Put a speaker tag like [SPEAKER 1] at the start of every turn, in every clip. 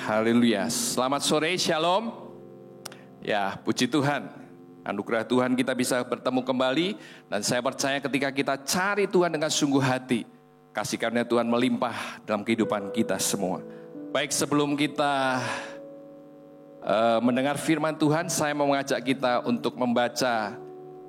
[SPEAKER 1] Haleluya. Selamat sore, shalom. Ya, puji Tuhan. Anugerah Tuhan kita bisa bertemu kembali. Dan saya percaya ketika kita cari Tuhan dengan sungguh hati, kasih karunia Tuhan melimpah dalam kehidupan kita semua. Baik, sebelum kita mendengar firman Tuhan, saya mau mengajak kita untuk membaca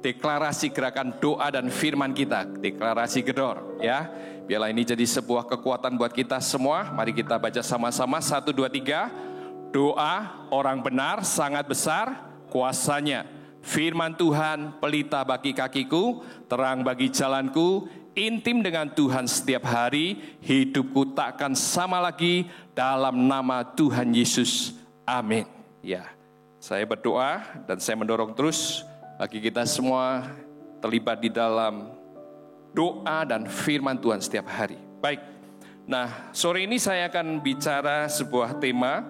[SPEAKER 1] deklarasi gerakan doa dan firman kita. Deklarasi gedor, ya. Biarlah ini jadi sebuah kekuatan buat kita semua. Mari kita baca sama-sama. 1, 2, 3. Doa orang benar sangat besar kuasanya. Firman Tuhan pelita bagi kakiku, terang bagi jalanku. Intim dengan Tuhan setiap hari. Hidupku takkan sama lagi dalam nama Tuhan Yesus. Amin. Ya, saya berdoa dan saya mendorong terus bagi kita semua terlibat di dalam doa dan firman Tuhan setiap hari. Baik, nah sore ini saya akan bicara sebuah tema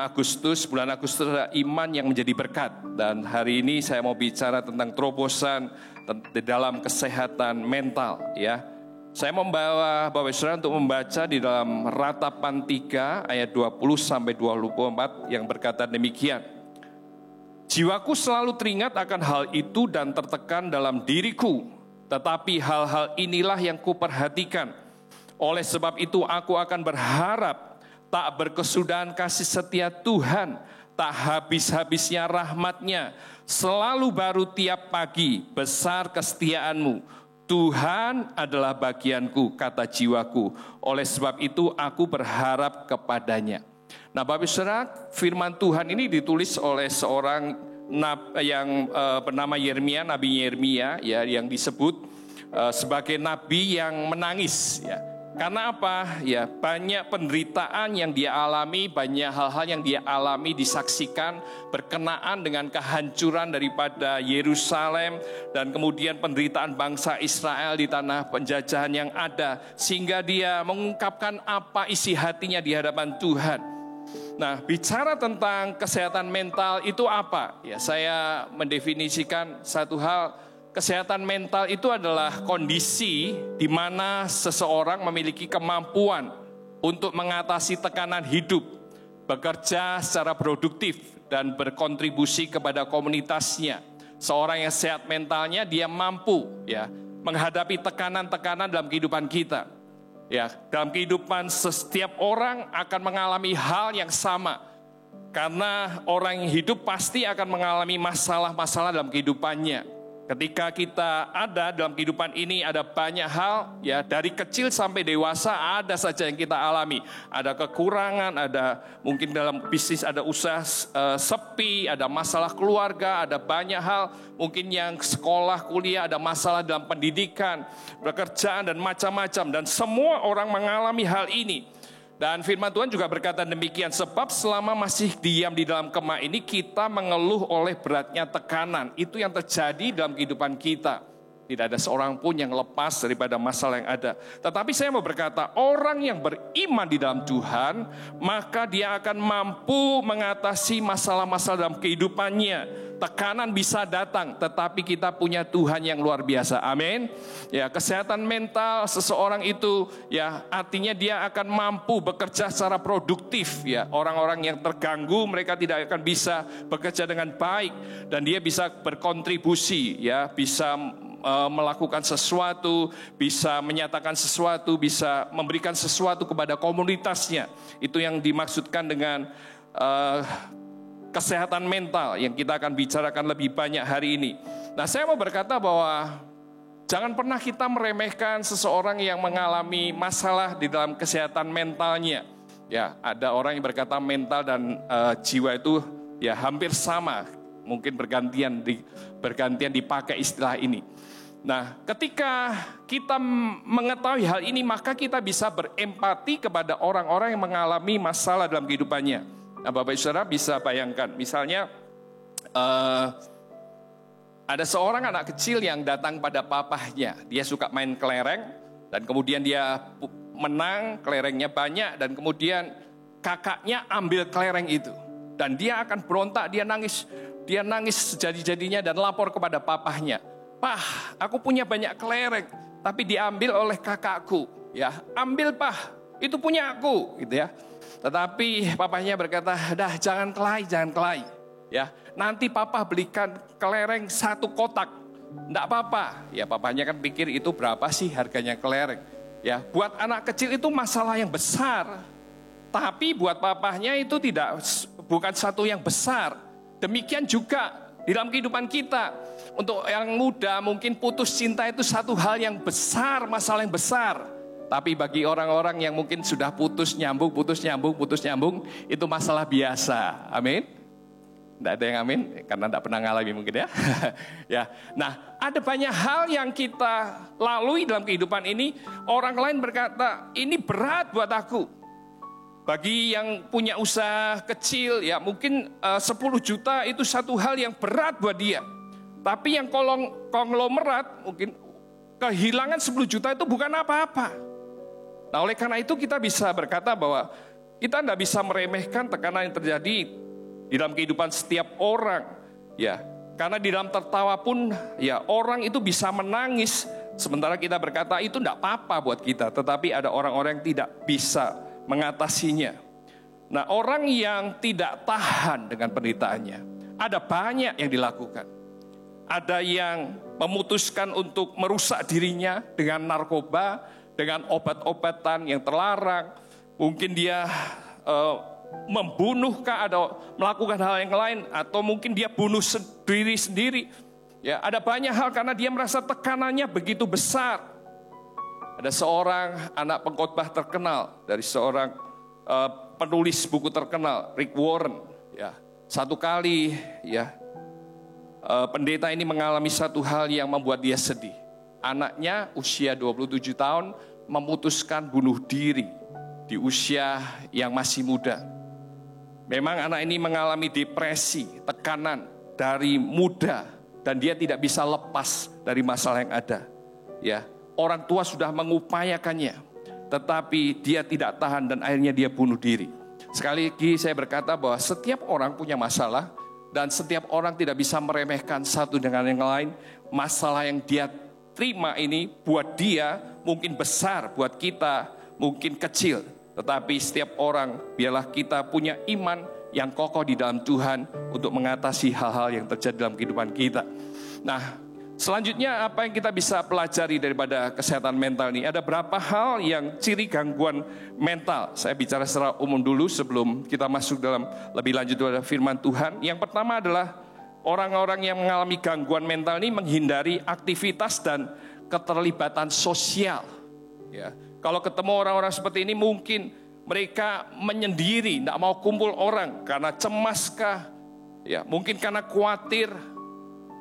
[SPEAKER 1] Agustus, bulan Agustus adalah iman yang menjadi berkat. Dan hari ini saya mau bicara tentang terobosan di dalam kesehatan mental, ya. Saya membawa Bapak Saudara untuk membaca di dalam Ratapan 3 ayat 20-24 yang berkata demikian. Jiwaku selalu teringat akan hal itu dan tertekan dalam diriku. Tetapi hal-hal inilah yang kuperhatikan. Oleh sebab itu aku akan berharap tak berkesudahan kasih setia Tuhan, tak habis-habisnya rahmat-Nya, selalu baru tiap pagi, besar kesetiaan-Mu. Tuhan adalah bagianku, kata jiwaku. Oleh sebab itu aku berharap kepadanya. Nah, Bapak Saudara, firman Tuhan ini ditulis oleh seorang yang bernama Yeremia, Nabi Yeremia, ya, yang disebut sebagai nabi yang menangis, ya. Karena apa? Ya, banyak penderitaan yang dia alami, banyak hal-hal yang dia alami disaksikan berkenaan dengan kehancuran daripada Yerusalem dan kemudian penderitaan bangsa Israel di tanah penjajahan yang ada, sehingga dia mengungkapkan apa isi hatinya di hadapan Tuhan. Nah, bicara tentang kesehatan mental itu apa? Ya, saya mendefinisikan satu hal, kesehatan mental itu adalah kondisi di mana seseorang memiliki kemampuan untuk mengatasi tekanan hidup, bekerja secara produktif dan berkontribusi kepada komunitasnya. Seorang yang sehat mentalnya, dia mampu, ya, menghadapi tekanan-tekanan dalam kehidupan kita. Ya, dalam kehidupan setiap orang akan mengalami hal yang sama. Karena orang yang hidup pasti akan mengalami masalah-masalah dalam kehidupannya. Ketika kita ada dalam kehidupan ini, ada banyak hal, ya, dari kecil sampai dewasa ada saja yang kita alami. Ada kekurangan, ada mungkin dalam bisnis ada usaha sepi, ada masalah keluarga, ada banyak hal, mungkin yang sekolah, kuliah, ada masalah dalam pendidikan, pekerjaan dan macam-macam. Dan semua orang mengalami hal ini. Dan firman Tuhan juga berkata demikian, sebab selama masih diam di dalam kemah ini, kita mengeluh oleh beratnya tekanan. Itu yang terjadi dalam kehidupan kita. Tidak ada seorang pun yang lepas daripada masalah yang ada. Tetapi saya mau berkata, orang yang beriman di dalam Tuhan, maka dia akan mampu mengatasi masalah-masalah dalam kehidupannya. Tekanan bisa datang, tetapi kita punya Tuhan yang luar biasa. Amin. Ya, kesehatan mental seseorang itu, ya, artinya dia akan mampu bekerja secara produktif, ya. Orang-orang yang terganggu, mereka tidak akan bisa bekerja dengan baik, dan dia bisa berkontribusi, ya, bisa melakukan sesuatu, bisa menyatakan sesuatu, bisa memberikan sesuatu kepada komunitasnya. Itu yang dimaksudkan dengan kesehatan mental yang kita akan bicarakan lebih banyak hari ini. Nah, saya mau berkata bahwa jangan pernah kita meremehkan seseorang yang mengalami masalah di dalam kesehatan mentalnya. Ya, ada orang yang berkata mental dan jiwa itu, ya, hampir sama, mungkin bergantian dipakai istilah ini. Nah, ketika kita mengetahui hal ini, maka kita bisa berempati kepada orang-orang yang mengalami masalah dalam kehidupannya. Nah, Bapak Ibu Saudara bisa bayangkan, misalnya ada seorang anak kecil yang datang pada papahnya. Dia suka main kelereng, dan kemudian dia menang, kelerengnya banyak, dan kemudian kakaknya ambil kelereng itu. Dan dia akan berontak, dia nangis sejadi-jadinya dan lapor kepada papahnya. Pah, aku punya banyak kelereng, tapi diambil oleh kakakku. Ya, ambil pah, itu punya aku, gitu ya. Tetapi papanya berkata, dah jangan kelahi. Ya, nanti papa belikan kelereng 1 kotak. Enggak apa-apa. Ya, papanya kan pikir itu berapa sih harganya kelereng. Ya, buat anak kecil itu masalah yang besar. Tapi buat papahnya itu bukan satu yang besar. Demikian juga di dalam kehidupan kita. Untuk yang muda mungkin putus cinta itu satu hal yang besar, masalah yang besar. Tapi bagi orang-orang yang mungkin sudah putus nyambung, itu masalah biasa. Amin. Tidak ada yang amin, karena tidak pernah ngalami mungkin ya. Ya. Nah, ada banyak hal yang kita lalui dalam kehidupan ini. Orang lain berkata, ini berat buat aku. Bagi yang punya usaha kecil, ya mungkin 10 juta itu satu hal yang berat buat dia. Tapi yang konglomerat, mungkin kehilangan 10 juta itu bukan apa-apa. Nah, oleh karena itu kita bisa berkata bahwa kita tidak bisa meremehkan tekanan yang terjadi di dalam kehidupan setiap orang, ya, karena di dalam tertawa pun, ya, orang itu bisa menangis, sementara kita berkata itu tidak apa-apa buat kita, tetapi ada orang-orang yang tidak bisa mengatasinya. Nah, orang yang tidak tahan dengan penderitaannya, ada banyak yang dilakukan. Ada yang memutuskan untuk merusak dirinya dengan narkoba, dengan obat-obatan yang terlarang, mungkin dia membunuhkah atau melakukan hal yang lain, atau mungkin dia bunuh sendiri. Ya, ada banyak hal karena dia merasa tekanannya begitu besar. Ada seorang anak pengkhotbah terkenal dari seorang penulis buku terkenal, Rick Warren. Ya, satu kali ya pendeta ini mengalami satu hal yang membuat dia sedih. Anaknya usia 27 tahun memutuskan bunuh diri di usia yang masih muda. Memang anak ini mengalami depresi, tekanan dari muda, dan dia tidak bisa lepas dari masalah yang ada. Ya, orang tua sudah mengupayakannya, tetapi dia tidak tahan dan akhirnya dia bunuh diri. Sekali lagi saya berkata bahwa setiap orang punya masalah dan setiap orang tidak bisa meremehkan satu dengan yang lain. Masalah yang dia terima ini buat dia mungkin besar, buat kita mungkin kecil. Tetapi setiap orang, biarlah kita punya iman yang kokoh di dalam Tuhan untuk mengatasi hal-hal yang terjadi dalam kehidupan kita. Nah, selanjutnya apa yang kita bisa pelajari daripada kesehatan mental ini? Ada berapa hal yang ciri gangguan mental? Saya bicara secara umum dulu sebelum kita masuk dalam lebih lanjut pada firman Tuhan. Yang pertama adalah orang-orang yang mengalami gangguan mental ini menghindari aktivitas dan keterlibatan sosial. Ya. Kalau ketemu orang-orang seperti ini mungkin mereka menyendiri, tidak mau kumpul orang karena cemaskah, ya mungkin karena khawatir,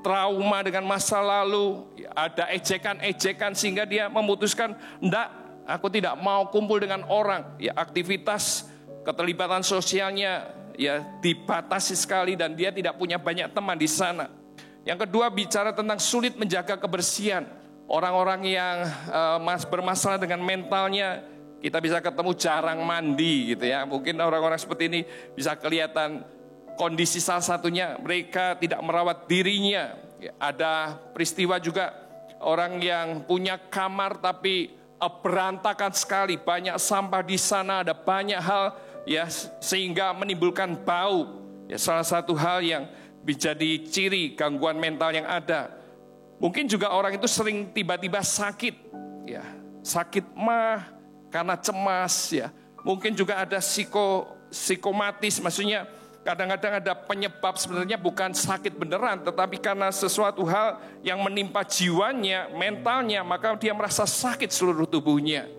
[SPEAKER 1] trauma dengan masa lalu, ya, ada ejekan-ejekan sehingga dia memutuskan, enggak, aku tidak mau kumpul dengan orang. Ya, aktivitas keterlibatan sosialnya ya dibatasi sekali dan dia tidak punya banyak teman di sana. Yang kedua bicara tentang sulit menjaga kebersihan. Orang-orang yang bermasalah dengan mentalnya, kita bisa ketemu jarang mandi gitu ya. Mungkin orang-orang seperti ini bisa kelihatan kondisi salah satunya mereka tidak merawat dirinya. Ya, ada peristiwa juga orang yang punya kamar tapi berantakan sekali, banyak sampah di sana, ada banyak hal ya sehingga menimbulkan bau. Ya, salah satu hal yang menjadi ciri gangguan mental yang ada. Mungkin juga orang itu sering tiba-tiba sakit, ya sakit mah karena cemas, ya. Mungkin juga ada psikomatis, maksudnya kadang-kadang ada penyebab sebenarnya bukan sakit beneran, tetapi karena sesuatu hal yang menimpa jiwanya, mentalnya, maka dia merasa sakit seluruh tubuhnya.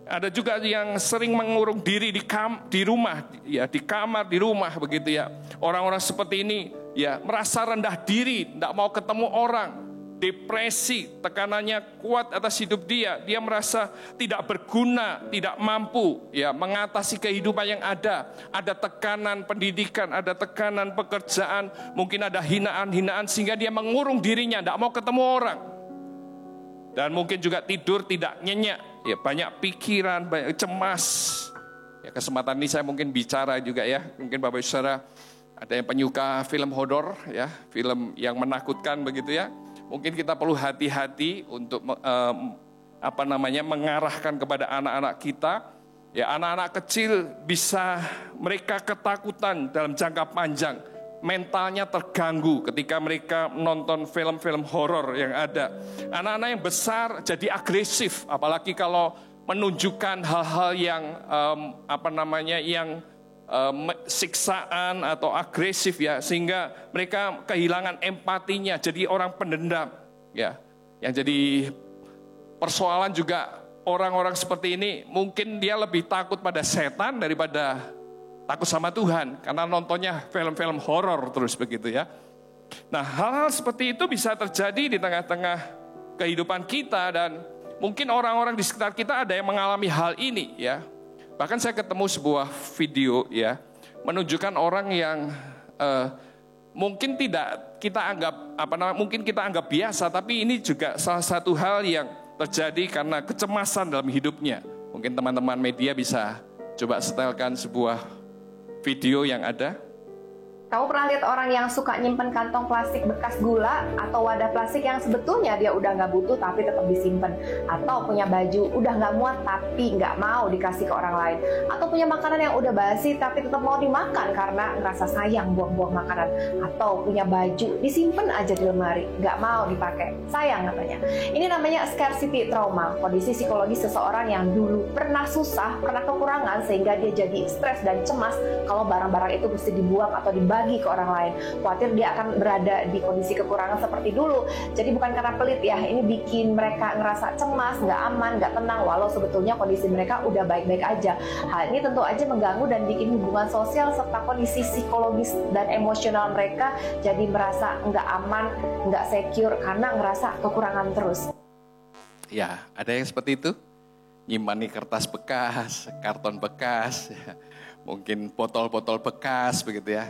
[SPEAKER 1] Ada juga yang sering mengurung diri di rumah, ya di kamar, di rumah begitu ya. Orang-orang seperti ini, ya merasa rendah diri, tidak mau ketemu orang. Depresi, tekanannya kuat atas hidup dia. Dia merasa tidak berguna, tidak mampu ya mengatasi kehidupan yang ada. Ada tekanan pendidikan, ada tekanan pekerjaan, mungkin ada hinaan-hinaan sehingga dia mengurung dirinya, tidak mau ketemu orang. Dan mungkin juga tidur tidak nyenyak, ya banyak pikiran, banyak cemas. Ya kesempatan ini saya mungkin bicara juga ya, mungkin Bapak Ibu Saudara ada yang penyuka film horor ya, film yang menakutkan begitu ya. Mungkin kita perlu hati-hati untuk mengarahkan kepada anak-anak kita Ya, anak-anak kecil bisa mereka ketakutan dalam jangka panjang. Mentalnya terganggu ketika mereka menonton film-film horor yang ada. Anak-anak yang besar jadi agresif, apalagi kalau menunjukkan hal-hal yang siksaan atau agresif ya, sehingga mereka kehilangan empatinya, jadi orang pendendam. Ya, yang jadi persoalan juga orang-orang seperti ini mungkin dia lebih takut pada setan daripada takut sama Tuhan, karena nontonnya film-film horor terus begitu ya. Nah, hal-hal seperti itu bisa terjadi di tengah-tengah kehidupan kita, dan mungkin orang-orang di sekitar kita ada yang mengalami hal ini ya. Bahkan saya ketemu sebuah video ya, menunjukkan orang yang mungkin tidak kita anggap mungkin kita anggap biasa, tapi ini juga salah satu hal yang terjadi karena kecemasan dalam hidupnya. Mungkin teman-teman media bisa coba setelkan sebuah video yang ada.
[SPEAKER 2] Kamu pernah lihat orang yang suka nyimpen kantong plastik bekas gula atau wadah plastik yang sebetulnya dia udah nggak butuh tapi tetap disimpan? Atau punya baju udah nggak muat tapi nggak mau dikasih ke orang lain? Atau punya makanan yang udah basi tapi tetap mau dimakan karena ngerasa sayang buang-buang makanan? Atau punya baju disimpan aja di lemari, nggak mau dipakai, sayang katanya. Ini namanya scarcity trauma, kondisi psikologis seseorang yang dulu pernah susah, pernah kekurangan sehingga dia jadi stres dan cemas kalau barang-barang itu mesti dibuang atau dibagi ke orang lain. Khawatir dia akan berada di kondisi kekurangan seperti dulu. Jadi bukan karena pelit ya, ini bikin mereka ngerasa cemas, nggak aman, nggak tenang, walau sebetulnya kondisi mereka udah baik-baik aja. Hal ini tentu aja mengganggu dan bikin hubungan sosial serta kondisi psikologis dan emosional mereka jadi merasa nggak aman, nggak secure karena ngerasa kekurangan terus.
[SPEAKER 1] Ya, ada yang seperti itu. Nyimani kertas bekas, karton bekas, mungkin botol-botol bekas begitu ya.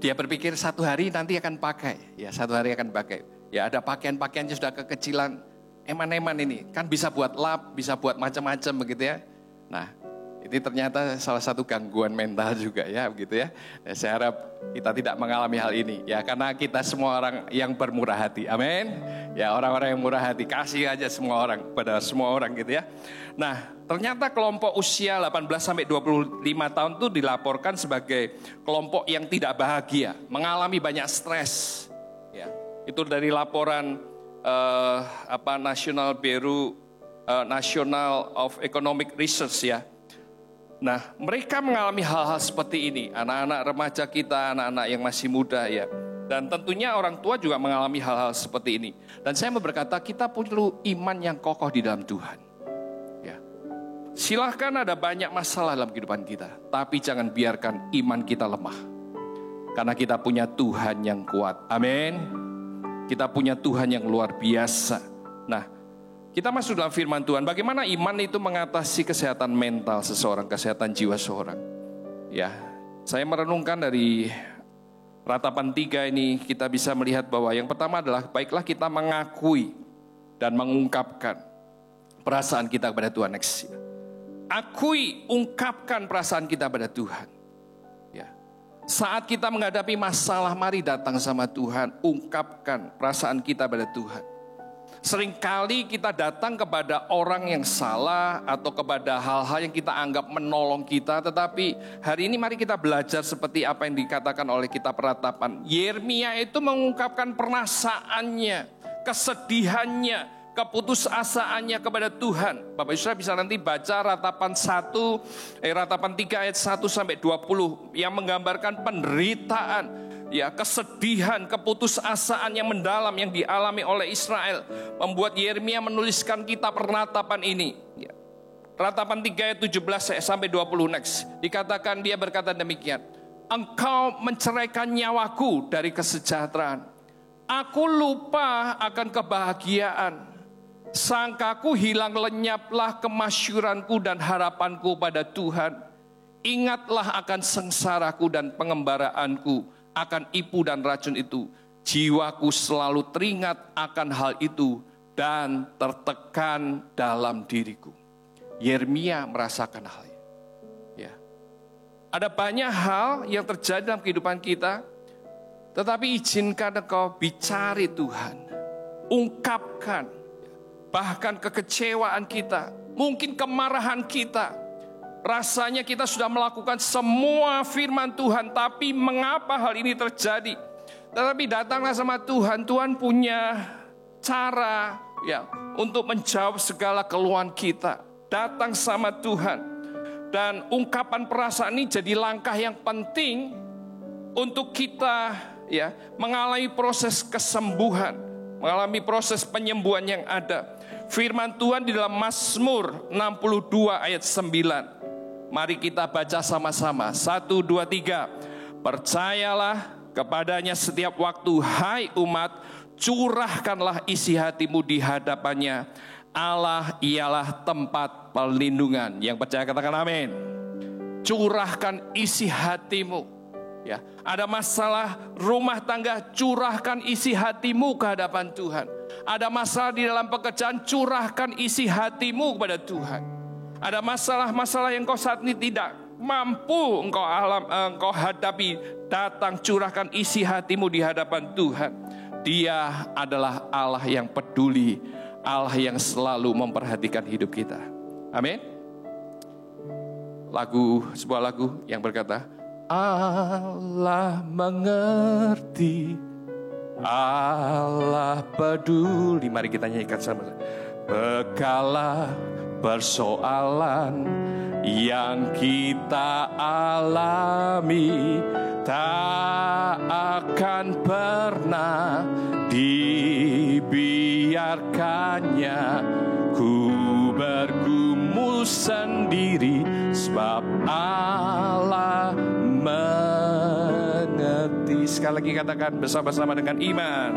[SPEAKER 1] Dia berpikir satu hari nanti akan pakai, ya satu hari akan pakai. Ya ada pakaian-pakaiannya sudah kekecilan, eman-eman ini, kan bisa buat lap, bisa buat macam-macam begitu ya. Nah, ini ternyata salah satu gangguan mental juga ya begitu ya. Saya harap kita tidak mengalami hal ini ya, karena kita semua orang yang bermurah hati, amin. Ya orang-orang yang murah hati, kasih aja semua orang, pada semua orang gitu ya. Nah, ternyata kelompok usia 18-25 tahun itu dilaporkan sebagai kelompok yang tidak bahagia, mengalami banyak stres. Ya, itu dari laporan National Bureau National of Economic Research ya. Nah, mereka mengalami hal-hal seperti ini, anak-anak remaja kita, anak-anak yang masih muda ya. Dan tentunya orang tua juga mengalami hal-hal seperti ini. Dan saya mau berkata, kita perlu iman yang kokoh di dalam Tuhan. Ya. Silahkan ada banyak masalah dalam kehidupan kita, tapi jangan biarkan iman kita lemah. Karena kita punya Tuhan yang kuat. Amin. Kita punya Tuhan yang luar biasa. Nah, kita masuk dalam firman Tuhan. Bagaimana iman itu mengatasi kesehatan mental seseorang, kesehatan jiwa seseorang. Ya, saya merenungkan dari ratapan 3 ini, kita bisa melihat bahwa yang pertama adalah baiklah kita mengakui dan mengungkapkan perasaan kita kepada Tuhan. Next. Akui, ungkapkan perasaan kita pada Tuhan. Ya. Saat kita menghadapi masalah, mari datang sama Tuhan, ungkapkan perasaan kita pada Tuhan. Seringkali kita datang kepada orang yang salah atau kepada hal-hal yang kita anggap menolong kita. Tetapi hari ini mari kita belajar seperti apa yang dikatakan oleh kitab Ratapan. Yeremia itu mengungkapkan perasaannya, kesedihannya, keputusasaannya kepada Tuhan. Bapak Ibu bisa nanti baca Ratapan 3 ayat 1-20 yang menggambarkan penderitaan. Ya, kesedihan, keputusasaan yang mendalam yang dialami oleh Israel membuat Yeremia menuliskan kitab Ratapan ini. Ya. Ratapan 3 ayat 17-20 next. Dikatakan dia berkata demikian. Engkau menceraikan nyawaku dari kesejahteraan. Aku lupa akan kebahagiaan. Sangkaku hilang lenyaplah kemasyuranku dan harapanku pada Tuhan. Ingatlah akan sengsaraku dan pengembaraanku. Akan ipu dan racun itu, jiwaku selalu teringat akan hal itu dan tertekan dalam diriku. Yeremia merasakan hal ini. Ya. Ada banyak hal yang terjadi dalam kehidupan kita, tetapi izinkan engkau bicari Tuhan, ungkapkan bahkan kekecewaan kita, mungkin kemarahan kita. Rasanya kita sudah melakukan semua firman Tuhan, tapi mengapa hal ini terjadi? Tetapi datanglah sama Tuhan. Tuhan punya cara ya untuk menjawab segala keluhan kita. Datang sama Tuhan. Dan ungkapan perasaan ini jadi langkah yang penting untuk kita ya mengalami proses kesembuhan, mengalami proses penyembuhan yang ada. Firman Tuhan di dalam Mazmur 62 ayat 9. Mari kita baca sama-sama. 1, 2, 3. Percayalah kepadanya setiap waktu, hai umat, curahkanlah isi hatimu di hadapannya. Allah ialah tempat perlindungan. Yang percaya katakan amin. Curahkan isi hatimu. Ya, ada masalah rumah tangga, curahkan isi hatimu ke hadapan Tuhan. Ada masalah di dalam pekerjaan, curahkan isi hatimu kepada Tuhan. Ada masalah-masalah yang kau saat ini tidak mampu engkau hadapi, datang curahkan isi hatimu di hadapan Tuhan. Dia adalah Allah yang peduli, Allah yang selalu memperhatikan hidup kita. Amin. Sebuah lagu yang berkata, Allah mengerti, Allah peduli. Mari kita nyanyikan sama-sama. Bekalah persoalan yang kita alami, tak akan pernah dibiarkannya. Ku bergumul sendiri, sebab Allah mengerti. Sekali lagi katakan bersama-sama dengan iman.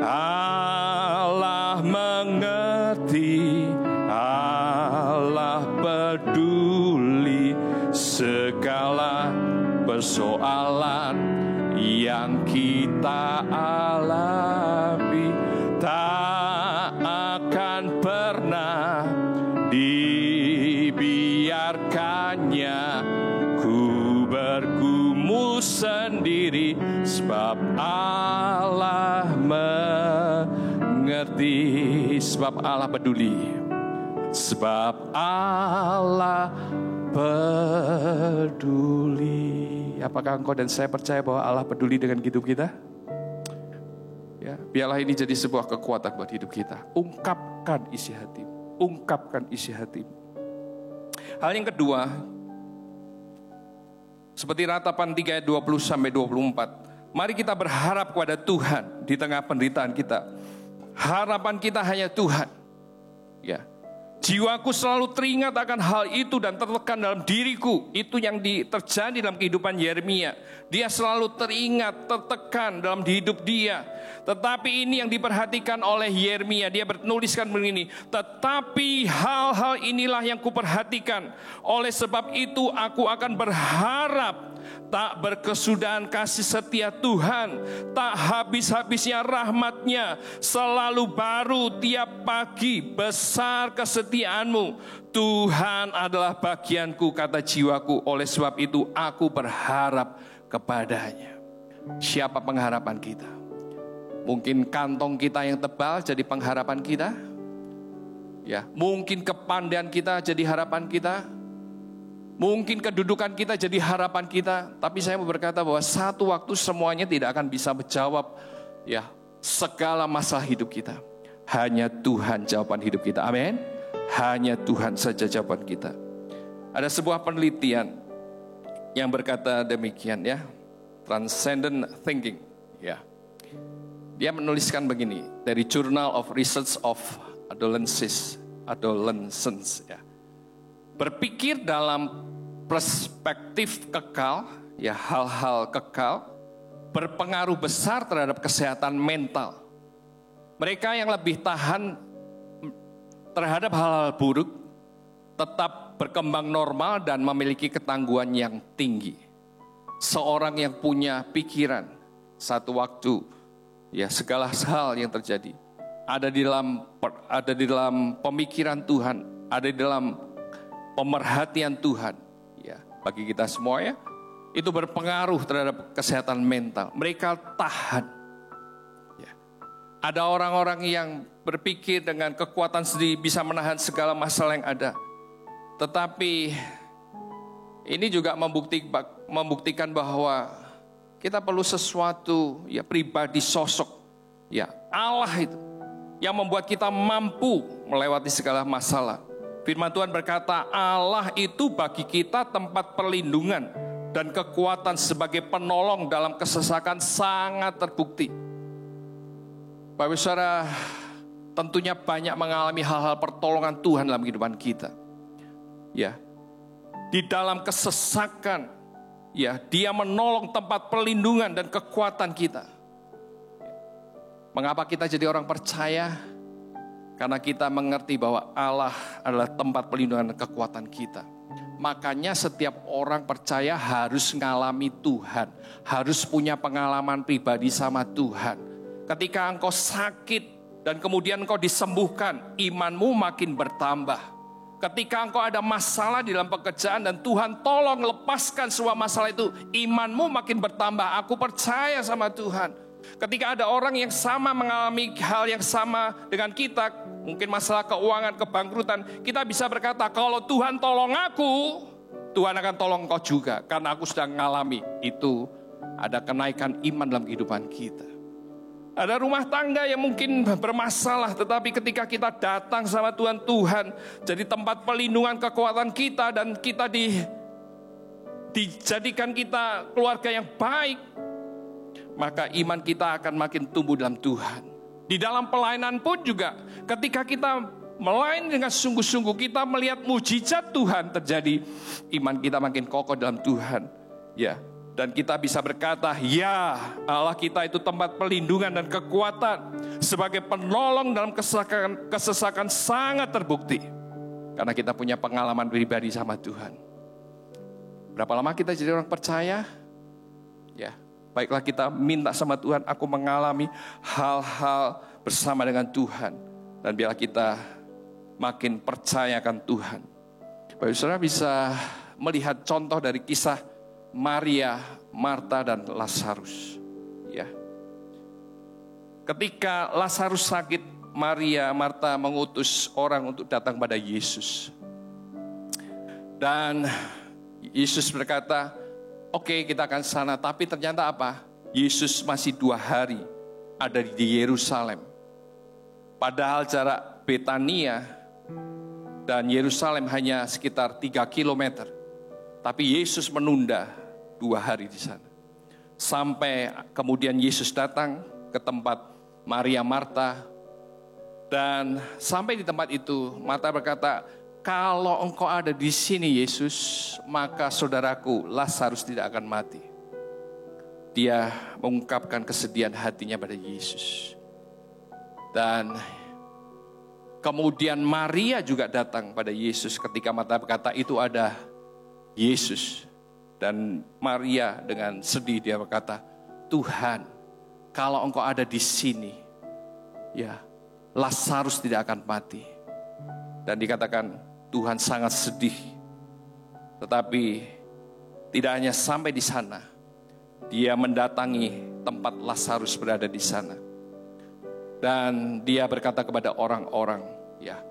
[SPEAKER 1] Allah mengerti, Allah peduli, segala persoalan yang kita alami tak akan pernah dibiarkannya. Ku bergumul sendiri, sebab Allah mengerti, sebab Allah peduli, sebab Allah peduli. Apakah engkau dan saya percaya bahwa Allah peduli dengan hidup kita? Ya, biarlah ini jadi sebuah kekuatan buat hidup kita. Ungkapkan isi hatimu, ungkapkan isi hatimu. Hal yang kedua, seperti ratapan 3 ayat 20-24. Mari kita berharap kepada Tuhan di tengah penderitaan kita. Harapan kita hanya Tuhan. Ya. Jiwaku selalu teringat akan hal itu dan tertekan dalam diriku. Itu yang terjadi dalam kehidupan Yeremia. Dia selalu teringat, tertekan dalam hidup dia. Tetapi ini yang diperhatikan oleh Yeremia. Dia menuliskan begini, tetapi hal-hal inilah yang kuperhatikan. Oleh sebab itu aku akan berharap. Tak berkesudahan kasih setia Tuhan, tak habis-habisnya rahmat-Nya, selalu baru tiap pagi, besar kesetiaanmu. Tuhan adalah bagianku, kata jiwaku, oleh sebab itu aku berharap kepadanya. Siapa pengharapan kita? Mungkin kantong kita yang tebal jadi pengharapan kita. Ya, mungkin kepandaian kita jadi harapan kita. Mungkin kedudukan kita jadi harapan kita, tapi saya mau berkata bahwa satu waktu semuanya tidak akan bisa menjawab ya segala masalah hidup kita. Hanya Tuhan jawaban hidup kita. Amin. Hanya Tuhan saja jawaban kita. Ada sebuah penelitian yang berkata demikian ya, transcendent thinking. Ya, dia menuliskan begini dari Journal of Research of Adolescence. Ya. Berpikir dalam perspektif kekal, ya hal-hal kekal, berpengaruh besar terhadap kesehatan mental. Mereka yang lebih tahan terhadap hal-hal buruk, tetap berkembang normal dan memiliki ketangguhan yang tinggi. Seorang yang punya pikiran, satu waktu, ya segala hal yang terjadi, ada di dalam pemikiran Tuhan, ada di dalam pemerhatian Tuhan, ya bagi kita semua ya, itu berpengaruh terhadap kesehatan mental. Mereka tahan. Ya. Ada orang-orang yang berpikir dengan kekuatan sendiri bisa menahan segala masalah yang ada. Tetapi ini juga membuktikan bahwa kita perlu sesuatu ya pribadi, sosok ya Allah itu yang membuat kita mampu melewati segala masalah. Firman Tuhan berkata, Allah itu bagi kita tempat perlindungan dan kekuatan sebagai penolong dalam kesesakan sangat terbukti. Bapak Saudara, tentunya banyak mengalami hal-hal pertolongan Tuhan dalam kehidupan kita. Ya, di dalam kesesakan, ya, Dia menolong tempat perlindungan dan kekuatan kita. Mengapa kita jadi orang percaya? Karena kita mengerti bahwa Allah adalah tempat perlindungan dan kekuatan kita. Makanya setiap orang percaya harus mengalami Tuhan, harus punya pengalaman pribadi sama Tuhan. Ketika engkau sakit dan kemudian engkau disembuhkan, imanmu makin bertambah. Ketika engkau ada masalah di dalam pekerjaan dan Tuhan tolong lepaskan semua masalah itu, imanmu makin bertambah. Aku percaya sama Tuhan. Ketika ada orang yang sama mengalami hal yang sama dengan kita, mungkin masalah keuangan, kebangkrutan, kita bisa berkata, kalau Tuhan tolong aku, Tuhan akan tolong kau juga. Karena aku sedang mengalami itu, ada kenaikan iman dalam kehidupan kita. Ada rumah tangga yang mungkin bermasalah, tetapi ketika kita datang sama Tuhan, Tuhan jadi tempat perlindungan kekuatan kita, dan kita dijadikan kita keluarga yang baik, maka iman kita akan makin tumbuh dalam Tuhan. Di dalam pelayanan pun juga, ketika kita melayani dengan sungguh-sungguh, kita melihat mujizat Tuhan terjadi, iman kita makin kokoh dalam Tuhan. Ya. Dan kita bisa berkata, ya Allah kita itu tempat perlindungan dan kekuatan sebagai penolong dalam kesesakan sangat terbukti. Karena kita punya pengalaman pribadi sama Tuhan. Berapa lama kita jadi orang percaya? Ya, baiklah kita minta sama Tuhan, aku mengalami hal-hal bersama dengan Tuhan. Dan biarlah kita makin percaya akan Tuhan. Bapak Saudara bisa melihat contoh dari kisah Maria, Marta, dan Lazarus. Ya. Ketika Lazarus sakit, Maria, Marta mengutus orang untuk datang pada Yesus. Dan Yesus berkata, oke, kita akan sana. Tapi ternyata apa? Yesus masih 2 hari ada di Yerusalem. Padahal jarak Betania dan Yerusalem hanya sekitar 3 kilometer. Tapi Yesus menunda 2 hari di sana. Sampai kemudian Yesus datang ke tempat Maria, Marta. Dan sampai di tempat itu, Marta berkata, kalau engkau ada di sini Yesus, maka saudaraku Lazarus tidak akan mati. Dia mengungkapkan kesedihan hatinya pada Yesus. Dan kemudian Maria juga datang pada Yesus ketika Marta berkata, itu ada Yesus. Dan Maria dengan sedih dia berkata, Tuhan, kalau engkau ada di sini, ya Lazarus tidak akan mati. Dan dikatakan Tuhan sangat sedih. Tetapi tidak hanya sampai di sana, dia mendatangi tempat Lazarus berada di sana. Dan dia berkata kepada orang-orang, ya,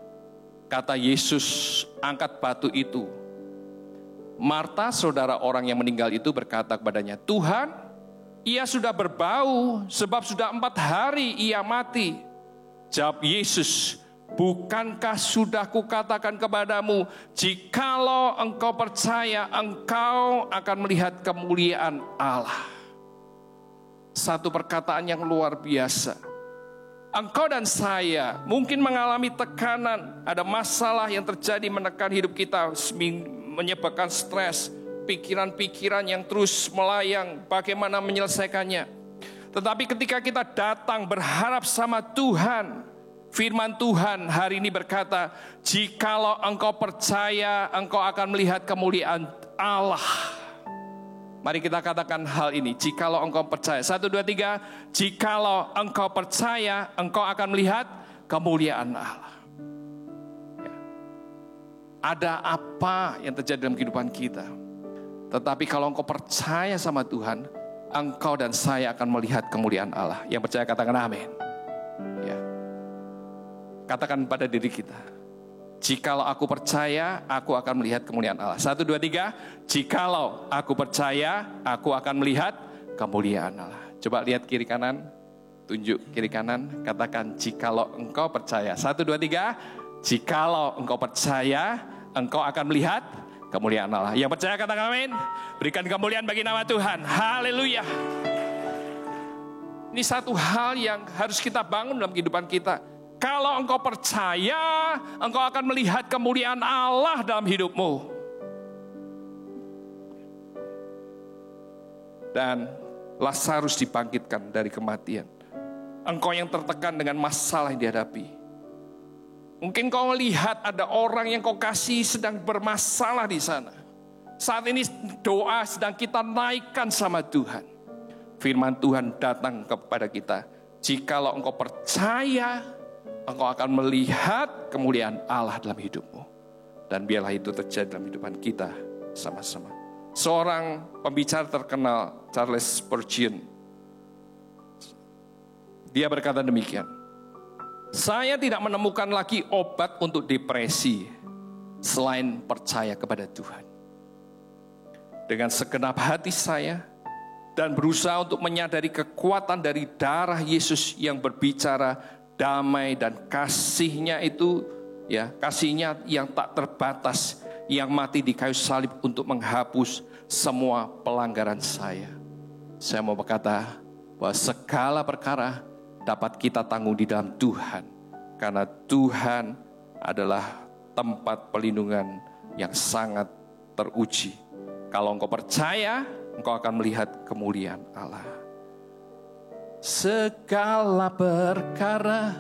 [SPEAKER 1] kata Yesus, angkat batu itu. Marta, saudara orang yang meninggal itu berkata kepadanya, Tuhan, ia sudah berbau sebab sudah 4 hari ia mati. Jawab Yesus, bukankah sudah kukatakan kepadamu, jikalau engkau percaya, engkau akan melihat kemuliaan Allah. Satu perkataan yang luar biasa. Engkau dan saya mungkin mengalami tekanan, ada masalah yang terjadi menekan hidup kita, menyebabkan stres, pikiran-pikiran yang terus melayang, bagaimana menyelesaikannya. Tetapi ketika kita datang berharap sama Tuhan, firman Tuhan hari ini berkata, jikalau engkau percaya, engkau akan melihat kemuliaan Allah. Mari kita katakan hal ini, jikalau engkau percaya. 1, 2, 3, jikalau engkau percaya, engkau akan melihat kemuliaan Allah. Ada apa yang terjadi dalam kehidupan kita. Tetapi kalau engkau percaya sama Tuhan, engkau dan saya akan melihat kemuliaan Allah. Yang percaya katakan amin. Ya. Katakan pada diri kita, jikalau aku percaya, aku akan melihat kemuliaan Allah. 1, 2, 3. Jikalau aku percaya, aku akan melihat kemuliaan Allah. Coba lihat kiri kanan, tunjuk kiri kanan, katakan jikalau engkau percaya. 1, 2, 3. Jikalau engkau percaya, engkau akan melihat kemuliaan Allah. Yang percaya katakan amin. Berikan kemuliaan bagi nama Tuhan. Haleluya. Ini satu hal yang harus kita bangun dalam kehidupan kita. Kalau engkau percaya, engkau akan melihat kemuliaan Allah dalam hidupmu. Dan Lazarus dibangkitkan dari kematian. Engkau yang tertekan dengan masalah yang dihadapi. Mungkin kau melihat ada orang yang kau kasih sedang bermasalah di sana. Saat ini doa sedang kita naikkan sama Tuhan. Firman Tuhan datang kepada kita. Jikalau engkau percaya, engkau akan melihat kemuliaan Allah dalam hidupmu. Dan biarlah itu terjadi dalam kehidupan kita sama-sama. Seorang pembicara terkenal, Charles Spurgeon, dia berkata demikian. Saya tidak menemukan lagi obat untuk depresi selain percaya kepada Tuhan. Dengan segenap hati saya dan berusaha untuk menyadari kekuatan dari darah Yesus yang berbicara damai dan kasihnya itu, ya, kasihnya yang tak terbatas, yang mati di kayu salib untuk menghapus semua pelanggaran saya. Saya mau berkata bahwa segala perkara dapat kita tanggung di dalam Tuhan, karena Tuhan adalah tempat pelindungan yang sangat teruji. Kalau engkau percaya, engkau akan melihat kemuliaan Allah. Segala perkara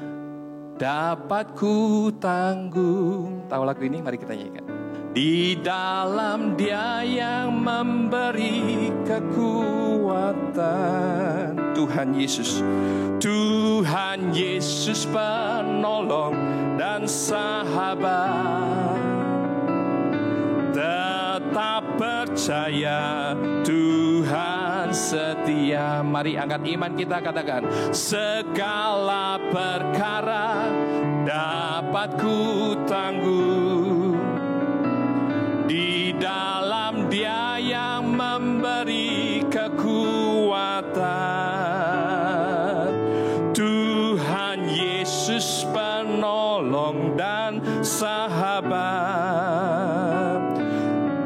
[SPEAKER 1] dapat ku tanggung. Tahu lagu ini? Mari kita nyanyikan. Di dalam Dia yang memberi kekuatan. Tuhan Yesus, Tuhan Yesus penolong dan sahabat. Tetap percaya Tuhan setia. Mari angkat iman kita, katakan segala perkara dapat ku tanggung. Di dalam Dia yang memberi kekuatan. Tuhan Yesus penolong dan sahabat.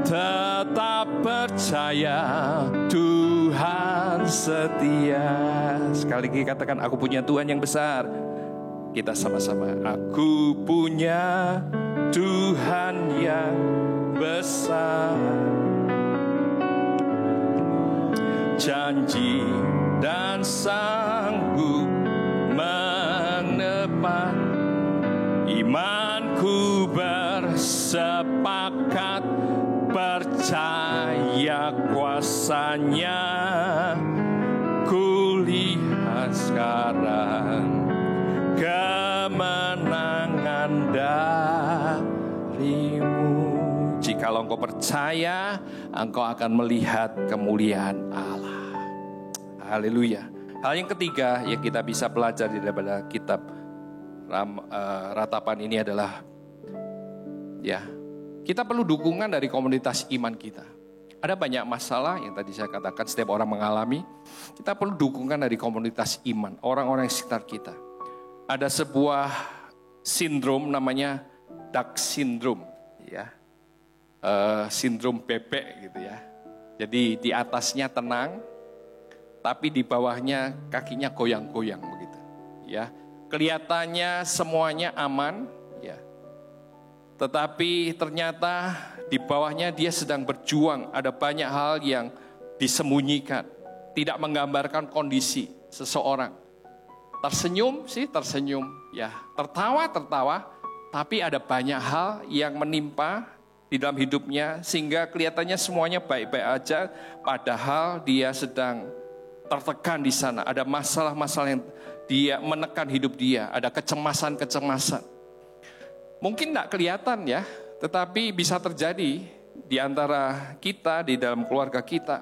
[SPEAKER 1] Tetap percaya Tuhan setia. Sekali lagi katakan, aku punya Tuhan yang besar. Kita sama-sama, aku punya Tuhan yang besar. Janji dan sanggup menepat. Imanku bersepakat, percaya kuasanya. Kulihat sekarang kemenangan darimu. Jikalau engkau percaya, engkau akan melihat kemuliaan Allah. Haleluya. Hal yang ketiga yang kita bisa pelajari daripada kitab Ratapan ini adalah, ya, kita perlu dukungan dari komunitas iman kita. Ada banyak masalah yang tadi saya katakan setiap orang mengalami. Kita perlu dukungan dari komunitas iman, orang-orang di sekitar kita. Ada sebuah sindrom namanya Duck Syndrome, ya, sindrom bebek gitu ya. Jadi di atasnya tenang, tapi di bawahnya kakinya goyang-goyang begitu, ya. Kelihatannya semuanya aman, ya. Tetapi ternyata di bawahnya dia sedang berjuang. Ada banyak hal yang disembunyikan, tidak menggambarkan kondisi seseorang. Tersenyum sih tersenyum, ya. Tertawa, tapi ada banyak hal yang menimpa di dalam hidupnya sehingga kelihatannya semuanya baik-baik aja, padahal dia sedang tertekan di sana. Ada masalah-masalah yang dia menekan hidup dia, ada kecemasan-kecemasan. Mungkin tidak kelihatan ya, tetapi bisa terjadi di antara kita, di dalam keluarga kita.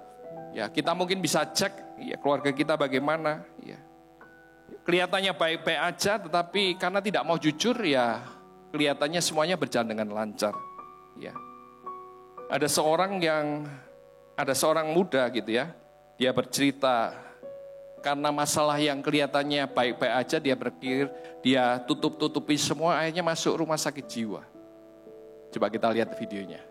[SPEAKER 1] Ya, kita mungkin bisa cek ya keluarga kita bagaimana, ya. Kelihatannya baik-baik aja, tetapi karena tidak mau jujur ya kelihatannya semuanya berjalan dengan lancar. Ya. Ada seorang muda gitu ya, dia bercerita karena masalah yang kelihatannya baik-baik aja dia berpikir, dia tutup-tutupi semua, akhirnya masuk rumah sakit jiwa. Coba kita lihat videonya.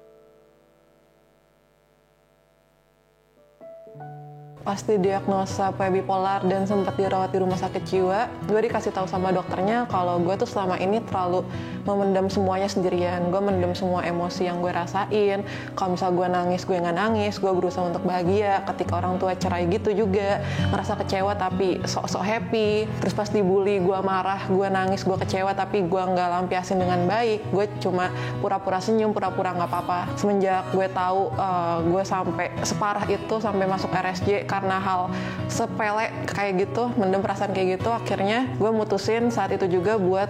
[SPEAKER 3] Pasti diagnosa bipolar dan sempat dirawat di rumah sakit jiwa. Gue dikasih tahu sama dokternya kalau gue tuh selama ini terlalu memendam semuanya sendirian. Gue mendam semua emosi yang gue rasain. Kalau misal gue nangis, gue nggak nangis. Gue berusaha untuk bahagia. Ketika orang tua cerai gitu juga, ngerasa kecewa tapi sok-sok happy. Terus pas dibully, gue marah, gue nangis, gue kecewa tapi gue nggak lampiasin dengan baik. Gue cuma pura-pura senyum, pura-pura nggak apa-apa. Semenjak gue tahu gue sampai separah itu, sampai masuk RSJ karena hal sepele kayak gitu, mendem perasaan kayak gitu, akhirnya gue mutusin saat itu juga buat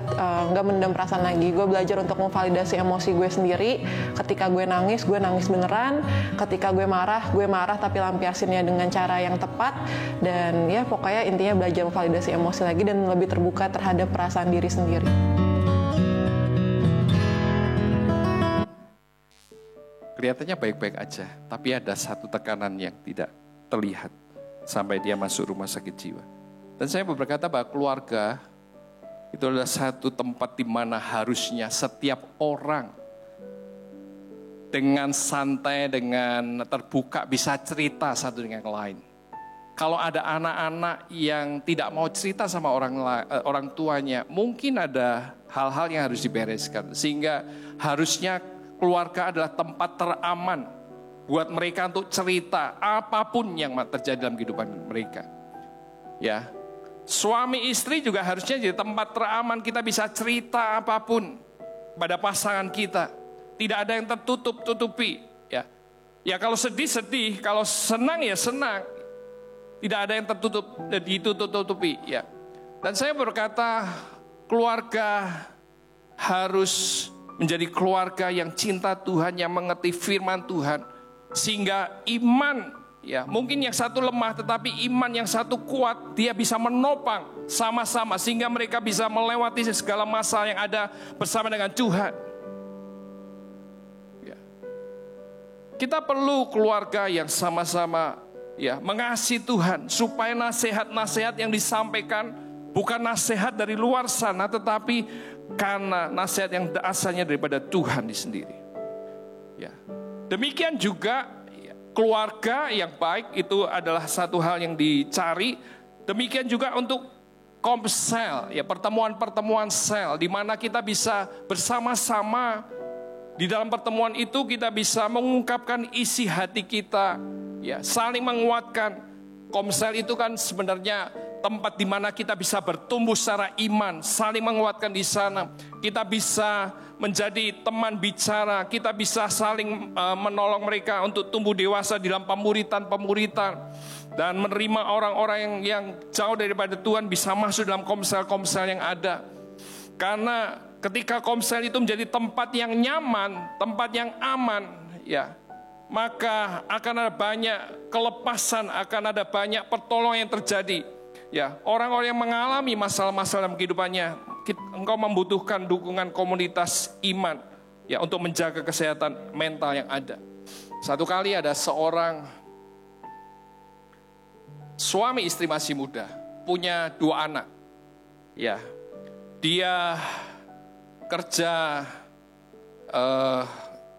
[SPEAKER 3] nggak mendem perasaan lagi. Gue belajar untuk memvalidasi emosi gue sendiri. Ketika gue nangis beneran. Ketika gue marah tapi lampiasinnya dengan cara yang tepat. Dan ya pokoknya intinya belajar memvalidasi emosi lagi dan lebih terbuka terhadap perasaan diri sendiri.
[SPEAKER 1] Kelihatannya baik-baik aja, tapi ada satu tekanan yang tidak terlihat sampai dia masuk rumah sakit jiwa. Dan saya berkata bahwa keluarga itu adalah satu tempat di mana harusnya setiap orang dengan santai, dengan terbuka bisa cerita satu dengan yang lain. Kalau ada anak-anak yang tidak mau cerita sama orang tuanya, mungkin ada hal-hal yang harus dibereskan. Sehingga harusnya keluarga adalah tempat teraman buat mereka untuk cerita apapun yang terjadi dalam kehidupan mereka. Ya, suami istri juga harusnya jadi tempat teraman, kita bisa cerita apapun pada pasangan kita. Tidak ada yang tertutup-tutupi. Ya kalau sedih-sedih, kalau senang ya senang. Tidak ada yang tertutup dan ditutup-tutupi. Ya. Dan saya berkata, keluarga harus menjadi keluarga yang cinta Tuhan, yang mengerti firman Tuhan. Sehingga iman, ya mungkin yang satu lemah tetapi iman yang satu kuat, dia bisa menopang sama-sama sehingga mereka bisa melewati segala masalah yang ada bersama dengan Tuhan. Ya. Kita perlu keluarga yang sama-sama ya mengasihi Tuhan supaya nasihat-nasihat yang disampaikan bukan nasihat dari luar sana, tetapi karena nasihat yang asalnya daripada Tuhan sendiri. Ya. Demikian juga keluarga yang baik itu adalah satu hal yang dicari. Demikian juga untuk komsel, ya pertemuan-pertemuan sel di mana kita bisa bersama-sama di dalam pertemuan itu kita bisa mengungkapkan isi hati kita, ya saling menguatkan. Komsel itu kan sebenarnya tempat di mana kita bisa bertumbuh secara iman, saling menguatkan di sana. Kita bisa menjadi teman bicara, kita bisa saling menolong mereka untuk tumbuh dewasa di dalam pemuritan dan menerima orang-orang yang jauh daripada Tuhan bisa masuk dalam komsel-komsel yang ada. Karena ketika komsel itu menjadi tempat yang nyaman, tempat yang aman, ya, maka akan ada banyak kelepasan, akan ada banyak pertolongan yang terjadi. Ya, orang-orang yang mengalami masalah-masalah dalam kehidupannya, engkau membutuhkan dukungan komunitas iman, ya, untuk menjaga kesehatan mental yang ada. Satu kali ada seorang suami istri masih muda, punya 2 anak. Ya, dia kerja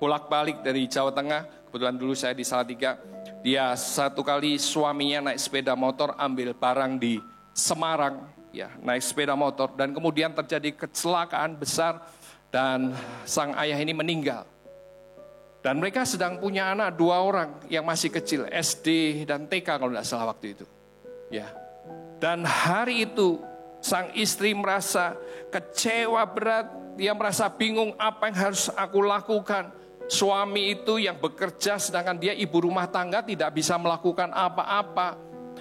[SPEAKER 1] bolak-balik dari Jawa Tengah. Kebetulan dulu saya di Salatiga. Dia satu kali suaminya naik sepeda motor ambil barang di Semarang, ya, naik sepeda motor dan kemudian terjadi kecelakaan besar dan sang ayah ini meninggal. Dan mereka sedang punya anak 2 orang yang masih kecil, SD dan TK kalau tidak salah waktu itu. Ya. Dan hari itu sang istri merasa kecewa berat, dia merasa bingung apa yang harus aku lakukan. Suami itu yang bekerja sedangkan dia ibu rumah tangga tidak bisa melakukan apa-apa.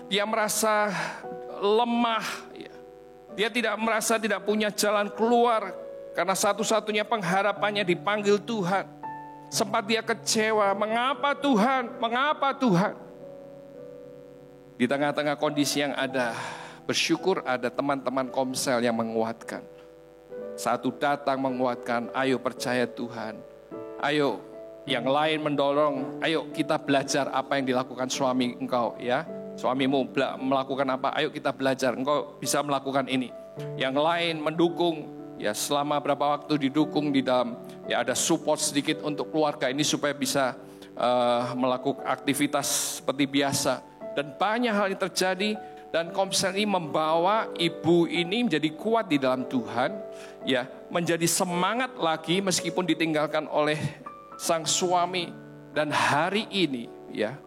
[SPEAKER 1] Dia merasa lemah. Dia tidak punya jalan keluar karena satu-satunya pengharapannya dipanggil Tuhan. Sempat dia kecewa, mengapa Tuhan? Mengapa Tuhan? Di tengah-tengah kondisi yang ada, bersyukur ada teman-teman komsel yang menguatkan. Satu datang menguatkan, ayo percaya Tuhan. Ayo yang lain mendorong, ayo kita belajar apa yang dilakukan suami engkau ya. Suamimu melakukan apa, ayo kita belajar, engkau bisa melakukan ini. Yang lain mendukung, ya selama berapa waktu didukung di dalam, ya ada support sedikit untuk keluarga ini supaya bisa melakukan aktivitas seperti biasa. Dan banyak hal yang terjadi. Dan komsel ini membawa ibu ini menjadi kuat di dalam Tuhan, ya, menjadi semangat lagi meskipun ditinggalkan oleh sang suami. Dan hari ini, ya,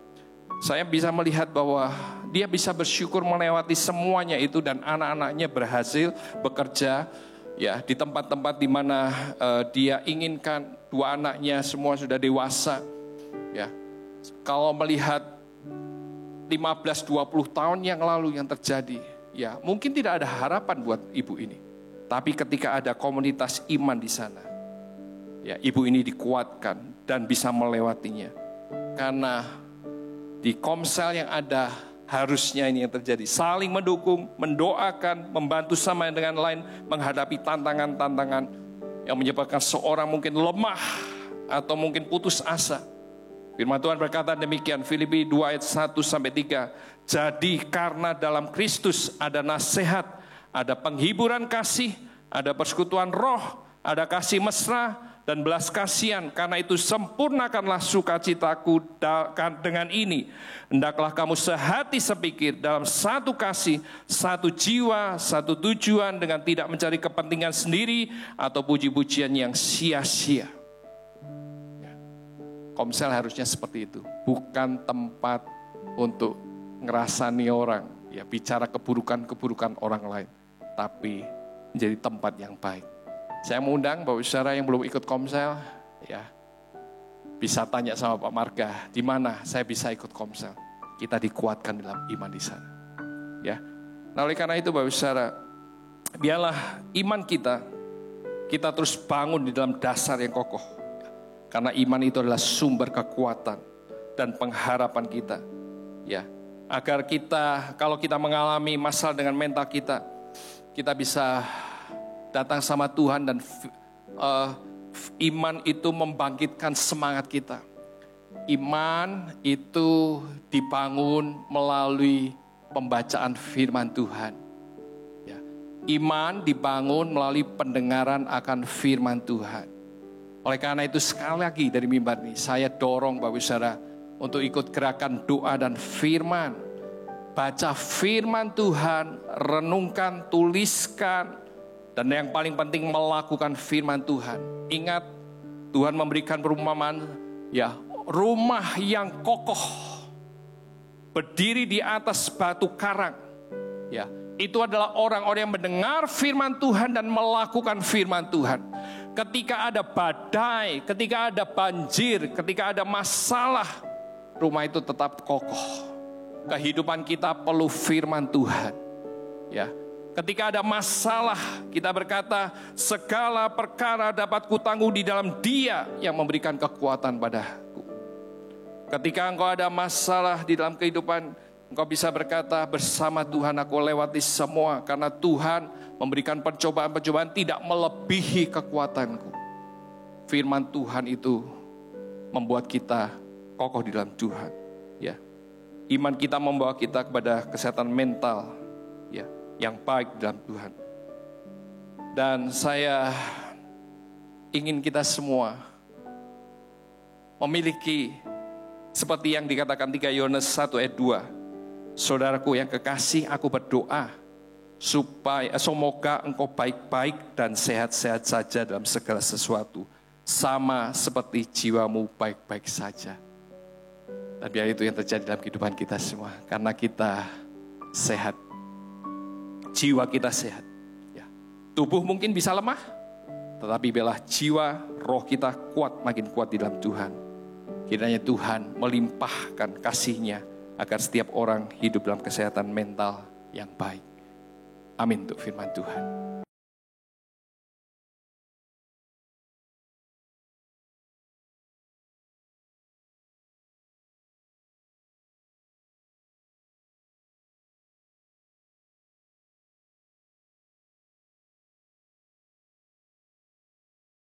[SPEAKER 1] saya bisa melihat bahwa dia bisa bersyukur melewati semuanya itu dan anak-anaknya berhasil bekerja, ya, di tempat-tempat di mana dia inginkan. 2 anaknya semua sudah dewasa, ya. Kalau melihat 15-20 tahun yang lalu yang terjadi, ya mungkin tidak ada harapan buat ibu ini. Tapi ketika ada komunitas iman di sana, ya ibu ini dikuatkan dan bisa melewatinya. Karena di komsel yang ada harusnya ini yang terjadi. Saling mendukung, mendoakan, membantu sama dengan lain menghadapi tantangan-tantangan yang menyebabkan seorang mungkin lemah atau mungkin putus asa. Firman Tuhan berkata demikian, Filipi 2 ayat 1-3. Jadi karena dalam Kristus ada nasihat, ada penghiburan kasih, ada persekutuan roh, ada kasih mesra dan belas kasihan. Karena itu sempurnakanlah sukacitaku dengan ini. Hendaklah kamu sehati sepikir dalam satu kasih, satu jiwa, satu tujuan, dengan tidak mencari kepentingan sendiri atau puji-pujian yang sia-sia. Komsel harusnya seperti itu, bukan tempat untuk ngerasani orang, ya bicara keburukan-keburukan orang lain, tapi menjadi tempat yang baik. Saya mengundang Bapak Saudara yang belum ikut komsel, ya bisa tanya sama Pak Marga, di mana saya bisa ikut komsel. Kita dikuatkan dalam iman di sana, ya. Nah oleh karena itu Bapak Saudara, biarlah iman kita terus bangun di dalam dasar yang kokoh. Karena iman itu adalah sumber kekuatan dan pengharapan kita. Ya, agar kita, kalau kita mengalami masalah dengan mental kita bisa datang sama Tuhan dan iman itu membangkitkan semangat kita. Iman itu dibangun melalui pembacaan firman Tuhan. Ya, iman dibangun melalui pendengaran akan firman Tuhan. Oleh karena itu sekali lagi dari mimbar ini saya dorong Bapak Saudara untuk ikut gerakan doa dan firman. Baca firman Tuhan, renungkan, tuliskan, dan yang paling penting melakukan firman Tuhan. Ingat Tuhan memberikan perumpamaan, ya rumah yang kokoh berdiri di atas batu karang. Ya, itu adalah orang-orang yang mendengar firman Tuhan dan melakukan firman Tuhan. Ketika ada badai, ketika ada banjir, ketika ada masalah, rumah itu tetap kokoh. Kehidupan kita perlu firman Tuhan. Ya, ketika ada masalah, kita berkata, segala perkara dapat kutanggung di dalam Dia yang memberikan kekuatan padaku. Ketika engkau ada masalah di dalam kehidupan, engkau bisa berkata, bersama Tuhan aku lewati semua. Karena Tuhan memberikan percobaan-percobaan tidak melebihi kekuatanku. Firman Tuhan itu membuat kita kokoh di dalam Tuhan. Ya, iman kita membawa kita kepada kesehatan mental, ya, yang baik dalam Tuhan. Dan saya ingin kita semua memiliki seperti yang dikatakan 3 Yohanes 1 ayat 2. Saudaraku yang kekasih, aku berdoa supaya semoga engkau baik-baik dan sehat-sehat saja dalam segala sesuatu, sama seperti jiwamu baik-baik saja. Dan biar itu yang terjadi dalam kehidupan kita semua, karena kita sehat, jiwa kita sehat. Ya. Tubuh mungkin bisa lemah, tetapi biarlah jiwa, roh kita kuat, makin kuat di dalam Tuhan. Kiranya Tuhan melimpahkan kasih-Nya agar setiap orang hidup dalam kesehatan mental yang baik. Amin untuk firman Tuhan.